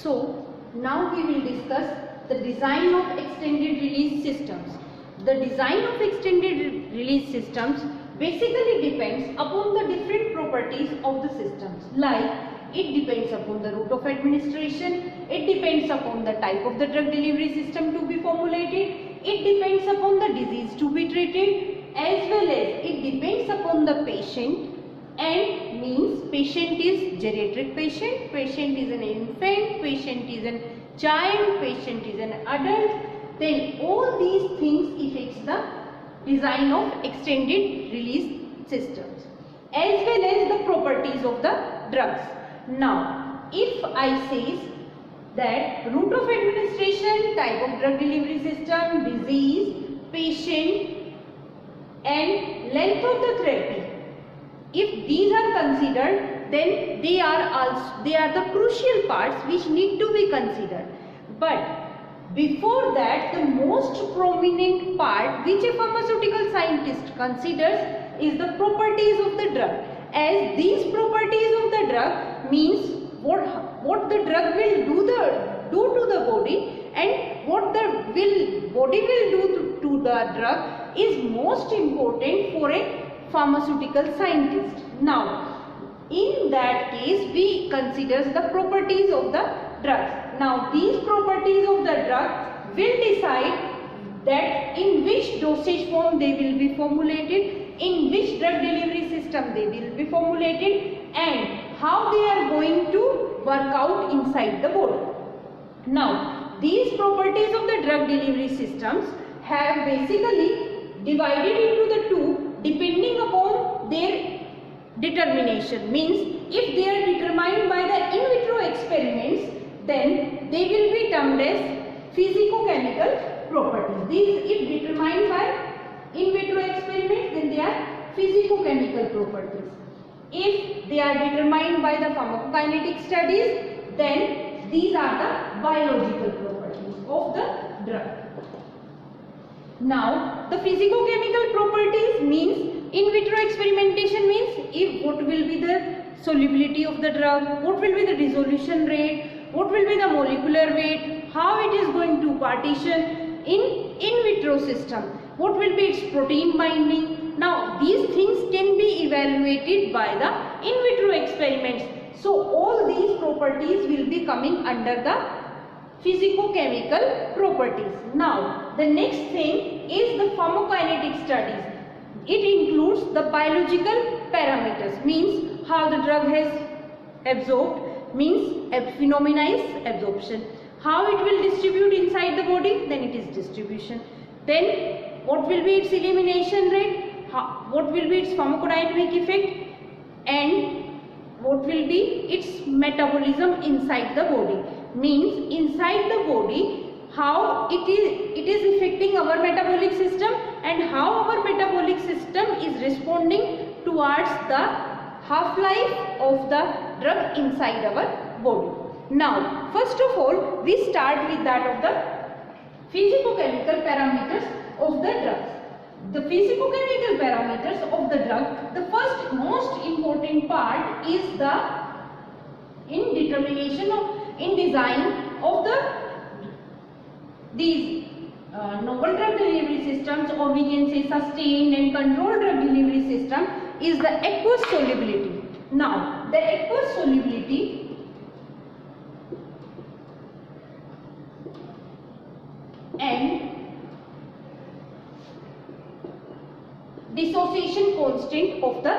So now we will discuss the design of extended release systems. The design of extended release systems basically depends upon the different properties of the systems, like it depends upon the route of administration, it depends upon the type of the drug delivery system to be formulated, it depends upon the disease to be treated, as well as it depends upon the patient, and means patient is geriatric patient, patient is an infant, patient is a child, patient is an adult. Then all these things affects the design of extended release systems, as well as the properties of the drugs. Now, if I say that route of administration, type of drug delivery system, disease, patient, and length of the therapy, if these are considered, then they are the crucial parts which need to be considered. But before that, the most prominent part which a pharmaceutical scientist considers is the properties of the drug, as these properties of the drug means what the drug will do to the body, and what the body will do to the drug is most important for a pharmaceutical scientist. Now, in that case, we consider the properties of the drugs. Now, these properties of the drug will decide that in which dosage form they will be formulated, in which drug delivery system they will be formulated, and how they are going to work out inside the body. Now, these properties of the drug delivery systems have basically divided into the two depending upon their determination. Means if they are determined by the in vitro experiments, then they will be termed as physicochemical properties. These, if determined by in vitro experiments, then they are physicochemical properties. If they are determined by the pharmacokinetic studies, then these are the biological properties of the drug. Now, the physicochemical properties means in vitro experimentation means if what will be the solubility of the drug, what will be the dissolution rate, what will be the molecular weight, how it is going to partition in vitro system, what will be its protein binding. Now, these things can be evaluated by the in vitro experiments. So, all these properties will be coming under the physicochemical properties. Now, the next thing is the pharmacokinetic studies. It includes the biological parameters, means how the drug has absorbed, means phenomena is absorption. How it will distribute inside the body, then it is distribution. Then what will be its elimination rate, what will be its pharmacodynamic effect, and what will be its metabolism inside the body. Means inside the body how it is affecting our metabolic system, and how our metabolic system is responding towards the half-life of the drug inside our body. Now, first of all, we start with that of the physicochemical parameters of the drugs. The physicochemical parameters of the drug, the first most important part is the in design of these novel drug delivery systems, or we can say sustained and controlled drug delivery system, is the aqueous solubility. Now, the aqueous solubility and dissociation constant of the